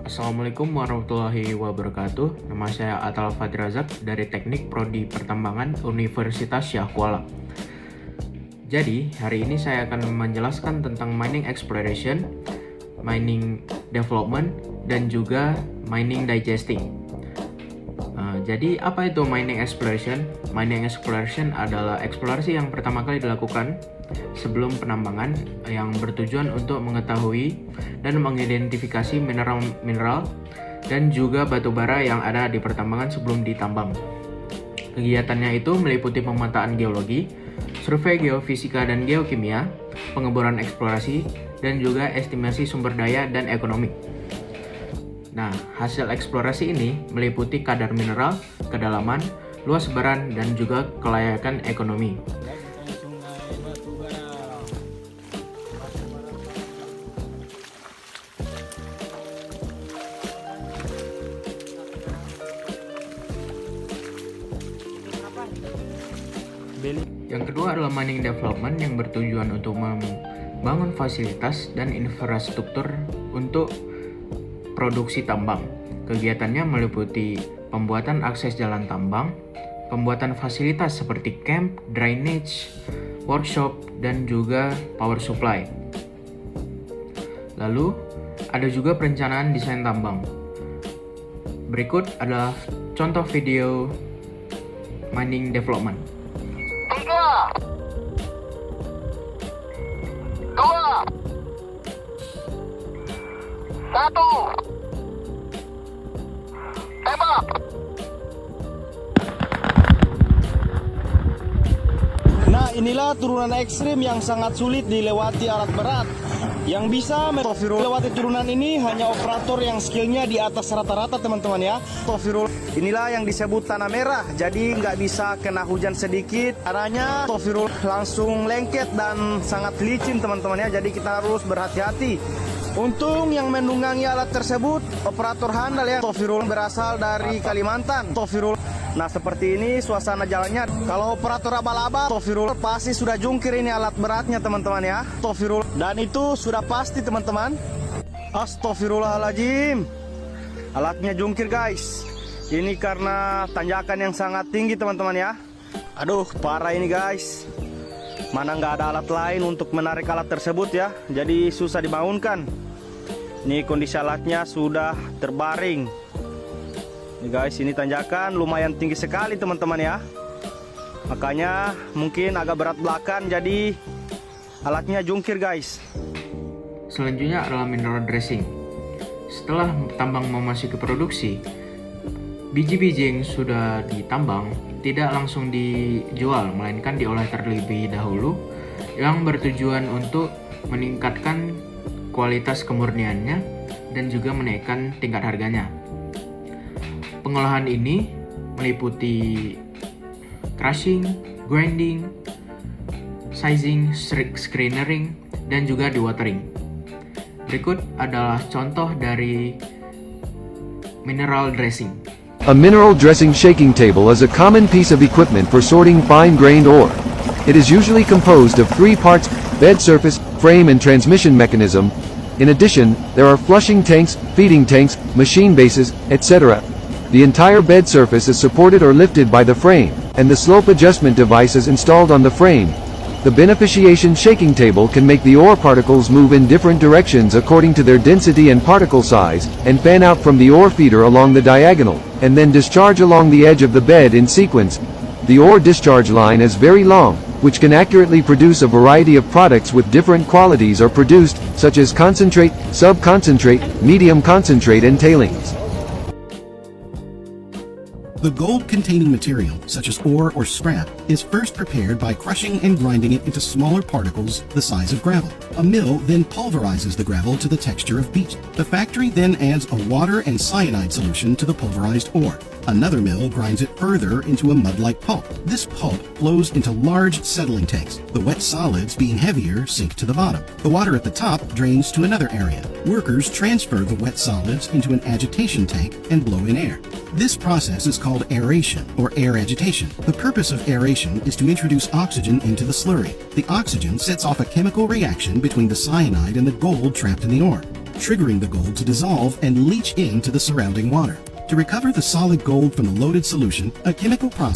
Assalamualaikum warahmatullahi wabarakatuh. Nama saya Atal Fadrazak dari Teknik Prodi Pertambangan Universitas Syah Kuala. Jadi, hari ini saya akan menjelaskan tentang mining exploration, mining development, dan juga mining digesting. Jadi, apa itu mining exploration? Mining exploration adalah eksplorasi yang pertama kali dilakukan sebelum penambangan yang bertujuan untuk mengetahui dan mengidentifikasi mineral dan juga batu bara yang ada di pertambangan sebelum ditambang. Kegiatannya itu meliputi pemetaan geologi, survei geofisika dan geokimia, pengeboran eksplorasi, dan juga estimasi sumber daya dan ekonomi. Nah, hasil eksplorasi ini meliputi kadar mineral, kedalaman, luas sebaran, dan juga kelayakan ekonomi. Yang kedua adalah mining development yang bertujuan untuk membangun fasilitas dan infrastruktur untuk produksi tambang. Kegiatannya meliputi pembuatan akses jalan tambang, pembuatan fasilitas seperti camp, drainage, workshop, dan juga power supply. Lalu, ada juga perencanaan desain tambang. Berikut adalah contoh video mining development. 3, 2, 1, tembak. Nah, inilah turunan ekstrim yang sangat sulit dilewati alat berat. Yang bisa melewati turunan ini hanya operator yang skillnya di atas rata-rata, teman-teman ya. Inilah yang disebut tanah merah, jadi nggak bisa kena hujan sedikit. Arahnya langsung lengket dan sangat licin, teman-teman ya. Jadi kita harus berhati-hati. Untung yang menunggangi alat tersebut operator handal ya. Berasal dari Kalimantan. Nah, seperti ini suasana jalannya. Kalau operator abal-abal, pasti sudah jungkir ini alat beratnya, teman-teman ya. Dan itu sudah pasti, teman-teman. Astagfirullahaladzim. Alatnya jungkir, guys. Ini karena tanjakan yang sangat tinggi, teman-teman ya. Aduh, parah ini, guys. Mana nggak ada alat lain untuk menarik alat tersebut ya. Jadi susah dibangunkan. Ini kondisi alatnya sudah terbaring. Nih guys, ini tanjakan lumayan tinggi sekali, teman-teman ya. Makanya mungkin agak berat belakang, jadi alatnya jungkir, guys. Selanjutnya adalah mineral dressing. Setelah tambang memasuki produksi, biji-biji yang sudah ditambang tidak langsung dijual, melainkan diolah terlebih dahulu yang bertujuan untuk meningkatkan kualitas kemurniannya dan juga menaikkan tingkat harganya. Pengolahan ini meliputi crushing, grinding, sizing, screenering, dan juga dewatering. Berikut adalah contoh dari mineral dressing. A mineral dressing shaking table is a common piece of equipment for sorting fine-grained ore. It is usually composed of 3 parts: bed surface, frame and transmission mechanism. In addition, there are flushing tanks, feeding tanks, machine bases, etc. The entire bed surface is supported or lifted by the frame, and the slope adjustment device is installed on the frame. The beneficiation shaking table can make the ore particles move in different directions according to their density and particle size, and fan out from the ore feeder along the diagonal, and then discharge along the edge of the bed in sequence. The ore discharge line is very long, which can accurately produce a variety of products with different qualities are produced, such as concentrate, sub-concentrate, medium concentrate and tailings. The gold-containing material, such as ore or scrap, is first prepared by crushing and grinding it into smaller particles the size of gravel. A mill then pulverizes the gravel to the texture of beach. The factory then adds a water and cyanide solution to the pulverized ore. Another mill grinds it further into a mud-like pulp. This pulp flows into large settling tanks. The wet solids, being heavier, sink to the bottom. The water at the top drains to another area. Workers transfer the wet solids into an agitation tank and blow in air. This process is called aeration, or air agitation. The purpose of aeration is to introduce oxygen into the slurry. The oxygen sets off a chemical reaction between the cyanide and the gold trapped in the ore. triggering the gold to dissolve and leach into the surrounding water. To recover the solid gold from the loaded solution, a chemical process